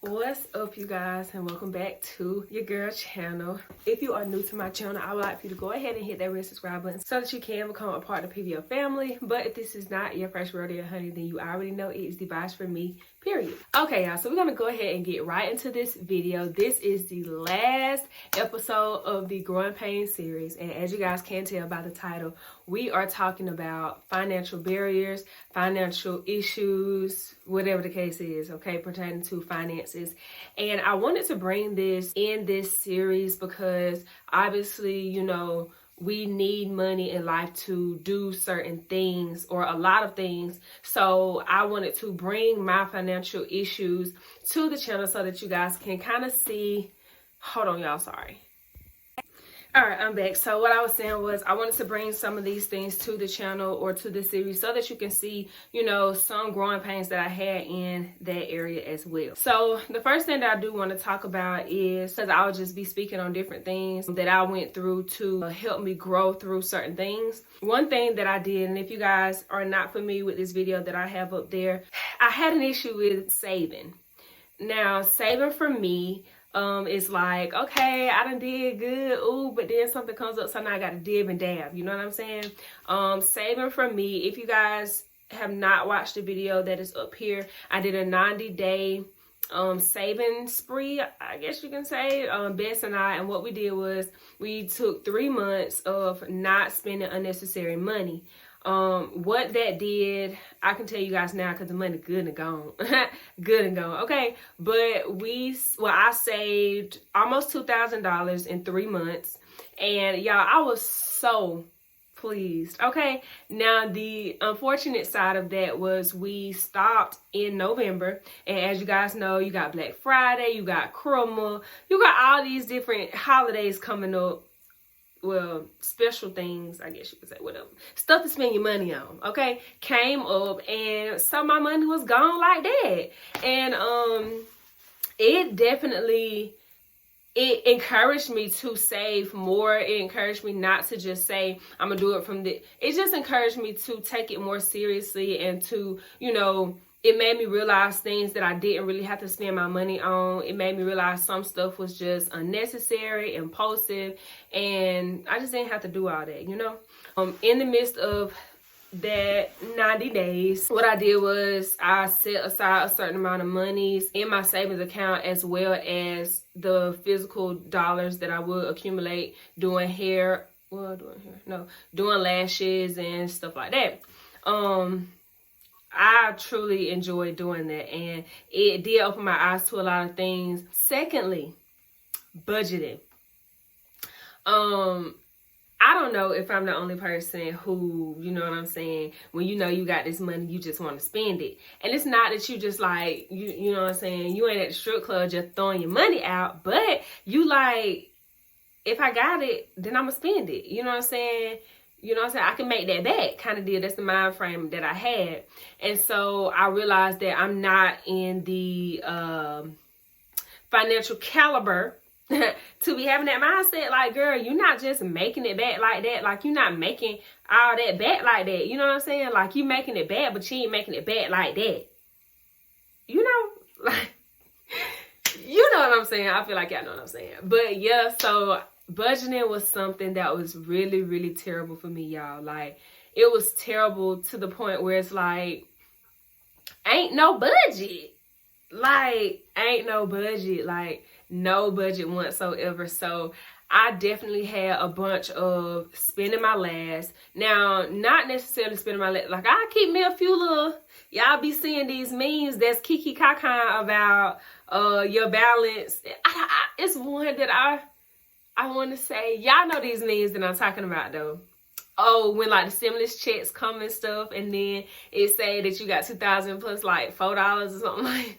What's up, you guys, and welcome back to your girl channel. If you are new to my channel, I would like for you to go ahead and hit that red subscribe button so that you can become a part of the PVO family. But if this is not your first rodeo, honey, then you already know it is the vibes for me, period. Okay, y'all, so we're gonna go ahead and get right into this video. This is the last episode of the Growing Pains series, and as you guys can tell by the title, we are talking about financial barriers, financial issues, whatever the case is, okay, pertaining to finances. And I wanted to bring this in this series because obviously, you know, we need money in life to do certain things or a lot of things. So I wanted to bring my financial issues to the channel so that you guys can kind of see. Hold on, y'all, sorry. All right, I'm back. So what I was saying was I wanted to bring some of these things to the channel or to the series so that you can see, you know, some growing pains that I had in that area as well. So the first thing that I do want to talk about is, because I'll just be speaking on different things that I went through to help me grow through certain things. One thing that I did, and if you guys are not familiar with this video that I have up there, I had an issue with saving. Now, saving for me, it's like, okay, I done did good, ooh, but then something comes up, so now I got to dib and dab, you know what I'm saying? Saving for me, if you guys have not watched the video that is up here, I did a 90-day saving spree, I guess you can say, Bess and I, and what we did was we took 3 months of not spending unnecessary money. What that did, I can tell you guys now because the money good and gone. Good and gone, okay? But I saved almost $2,000 in 3 months. And y'all, I was so pleased, okay? Now, the unfortunate side of that was we stopped in November. And as you guys know, you got Black Friday, you got Chroma, you got all these different holidays coming up. Well, special things, I guess you could say, whatever. Stuff to spend your money on, okay? Came up, and some of my money was gone like that. And it definitely, it encouraged me to save more. It encouraged me not to just say, I'm going to do it from the, it just encouraged me to take it more seriously and to, you know, it made me realize things that I didn't really have to spend my money on. It made me realize some stuff was just unnecessary, impulsive, and I just didn't have to do all that, you know? In the midst of that 90 days, what I did was I set aside a certain amount of monies in my savings account, as well as the physical dollars that I would accumulate doing hair, doing lashes and stuff like that. I truly enjoyed doing that, and it did open my eyes to a lot of things. Secondly, budgeting. I don't know if I'm the only person who, you know what I'm saying, when you know you got this money, you just want to spend it. And it's not that you just like, you know what I'm saying, you ain't at the strip club just throwing your money out, but you like, if I got it, then I'm going to spend it. You know what I'm saying? You know what I'm saying? I can make that back kind of deal. That's the mind frame that I had. And so I realized that I'm not in the financial caliber to be having that mindset. Like, girl, you're not just making it back like that. Like, you're not making all that back like that. You know what I'm saying? Like, you making it back, but you ain't making it back like that. You know? Like, you know what I'm saying? I feel like y'all know what I'm saying. But yeah, so budgeting was something that was really, really terrible for me, y'all. Like, it was terrible to the point where it's like, ain't no budget. Like, ain't no budget. Like, no budget whatsoever. So I definitely had a bunch of spending my last. Now, not necessarily spending my last. Like, I keep me a few little, y'all be seeing these memes that's kiki kaka about your balance. It's one that I want to say, y'all know these memes that I'm talking about, though. Oh, when like the stimulus checks come and stuff, and then it say that you got $2,000 plus like $4 or something like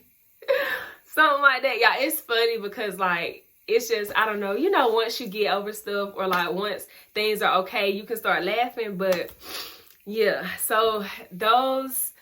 that. Y'all, it's funny because like, it's just, I don't know, you know, once you get over stuff or like once things are okay, you can start laughing. But yeah, so those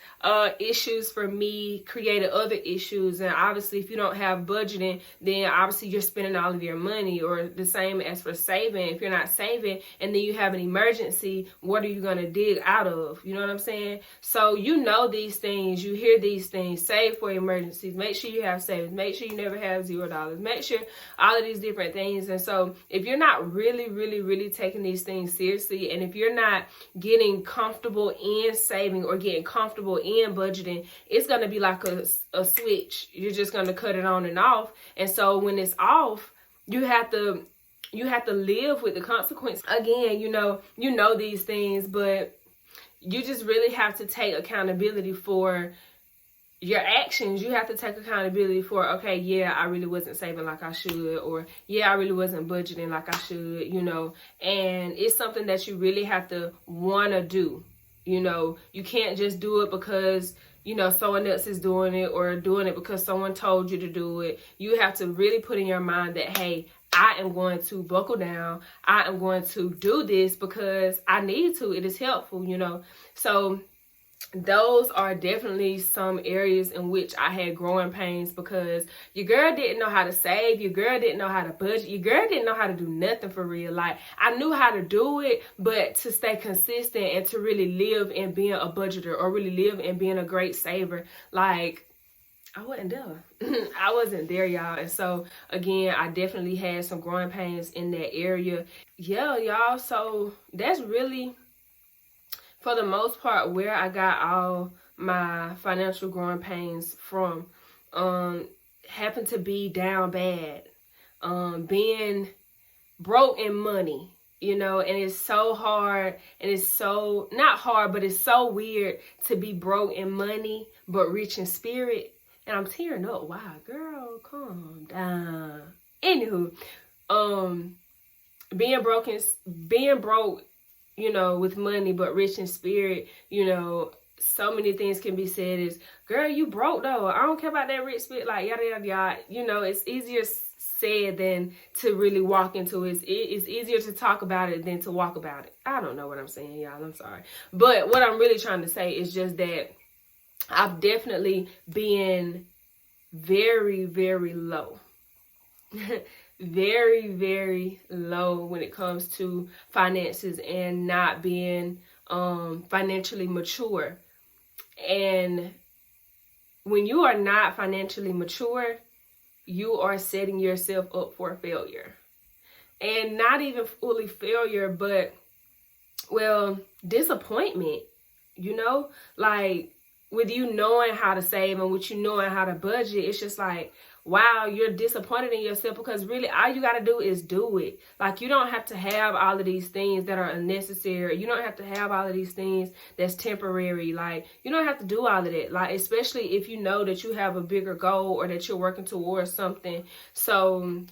issues for me created other issues. And obviously, if you don't have budgeting, then obviously you're spending all of your money. Or the same as for saving. If you're not saving and then you have an emergency, what are you going to dig out of? You know what I'm saying? So you know these things. You hear these things. Save for emergencies. Make sure you have savings. Make sure you never have $0. Make sure all of these different things. And so if you're not really taking these things seriously, and if you're not getting comfortable in saving or getting comfortable in budgeting, it's going to be like a switch. You're just going to cut it on and off. And so when it's off, you have to live with the consequence. Again, you know these things, but you just really have to take accountability for your actions. You have to take accountability for, okay, yeah, I really wasn't saving like I should, or yeah, I really wasn't budgeting like I should, and it's something that you really have to want to do. You can't just do it because someone else is doing it, or doing it because someone told you to do it. You have to really put in your mind that, hey, I am going to buckle down. I am going to do this because I need to. It is helpful, So those are definitely some areas in which I had growing pains, because your girl didn't know how to save. Your girl didn't know how to budget. Your girl didn't know how to do nothing for real. Like, I knew how to do it, but to stay consistent and to really live in being a budgeter, or really live in being a great saver, like, I wasn't there. I wasn't there, y'all. And so, again, I definitely had some growing pains in that area. Yeah, y'all. So that's really, for the most part, where I got all my financial growing pains from. Happened to be down bad. Being broke in money, and it's so hard, and it's so, not hard, but it's so weird to be broke in money, but rich in spirit. And I'm tearing up. Wow, girl, calm down. Anywho, being broke, with money, but rich in spirit, so many things can be said is, girl, you broke though. I don't care about that rich spirit, like yada, yada, yada. It's easier said than to really walk into it. It's easier to talk about it than to walk about it. I don't know what I'm saying, y'all. I'm sorry. But what I'm really trying to say is just that I've definitely been very, very low. Very, very low when it comes to finances and not being financially mature. And when you are not financially mature, you are setting yourself up for failure. And not even fully failure, but, disappointment, like, with you knowing how to save and with you knowing how to budget, it's just like, wow, you're disappointed in yourself, because really all you got to do is do it. Like, you don't have to have all of these things that are unnecessary. You don't have to have all of these things that's temporary. Like, you don't have to do all of that. Like, especially if you know that you have a bigger goal or that you're working towards something. So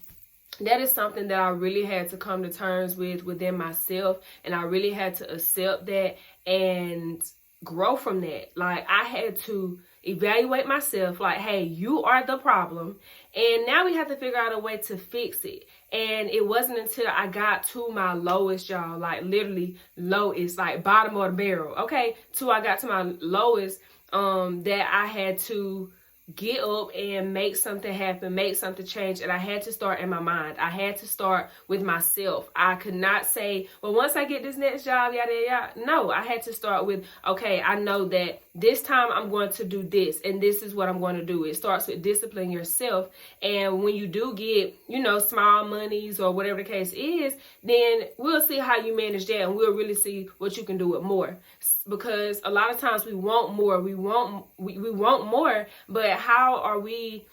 that is something that I really had to come to terms with within myself. And I really had to accept that and grow from that. Like, I had to evaluate myself, like, hey, you are the problem, and now we have to figure out a way to fix it. And it wasn't until I got to my lowest, y'all, like literally lowest, like bottom of the barrel, okay, till I got to my lowest, that I had to get up and make something happen, make something change. And I had to start in my mind. I had to start with myself. I could not say, well, once I get this next job, yada, yada. No, I had to start with, okay, I know that this time I'm going to do this, and this is what I'm going to do. It starts with disciplining yourself. And when you do get, small monies or whatever the case is, then we'll see how you manage that, and we'll really see what you can do with more. Because a lot of times we want more, we want more, but how are we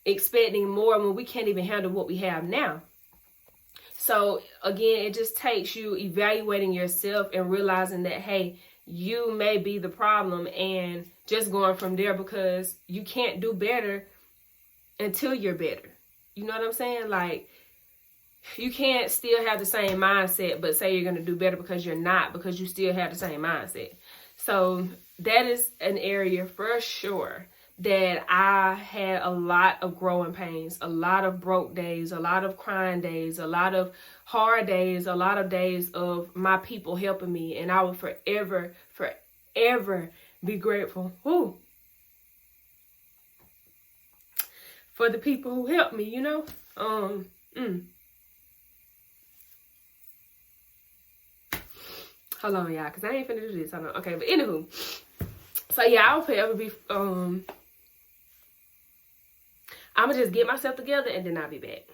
expecting more when we can't even handle what we have now? So again, it just takes you evaluating yourself and realizing that, hey, you may be the problem, and just going from there, because you can't do better until you're better. You know what I'm saying? Like, you can't still have the same mindset but say you're going to do better, because you're not, because you still have the same mindset. So that is an area for sure that I had a lot of growing pains, a lot of broke days, a lot of crying days, a lot of hard days, a lot of days of my people helping me. And I will forever be grateful. Woo. For the people who helped me, you know. Hold on, y'all, because I ain't finna do this. Hold on. Okay, but anywho. So, yeah, I'll forever be, I'm going to just get myself together and then I'll be back.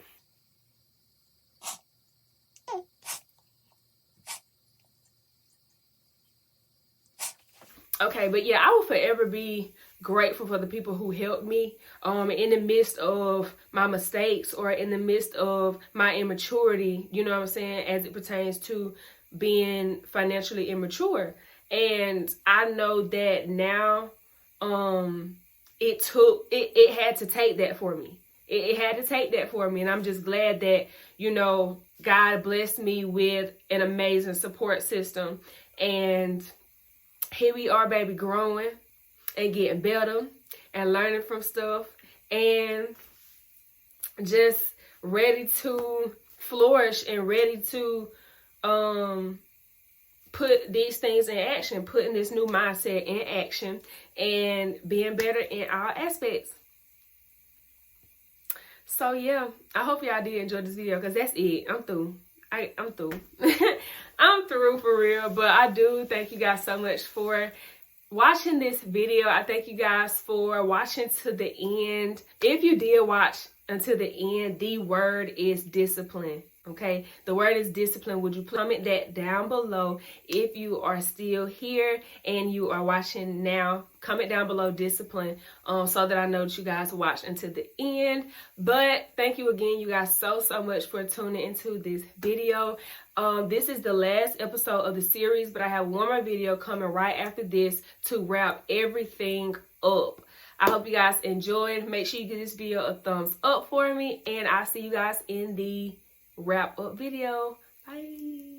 Okay, but yeah, I will forever be grateful for the people who helped me in the midst of my mistakes or in the midst of my immaturity, you know what I'm saying, as it pertains to being financially immature. And I know that now it had to take that for me. It had to take that for me. And I'm just glad that, you know, God blessed me with an amazing support system. And here we are, baby, growing and getting better and learning from stuff and just ready to flourish and ready to put these things in action, putting this new mindset in action and being better in all aspects. So yeah, I hope y'all did enjoy this video because that's it. I'm through. I'm through. I'm through for real. But I do thank you guys so much for watching this video. I thank you guys for watching to the end. If you did watch until the end, the word is discipline. Okay, the word is discipline. Would you comment that down below if you are still here and you are watching now? Comment down below discipline so that I know that you guys watched until the end. But thank you again, you guys, so much for tuning into this video. This is the last episode of the series, but I have one more video coming right after this to wrap everything up. I hope you guys enjoyed. Make sure you give this video a thumbs up for me, and I'll see you guys in the wrap up video. Bye.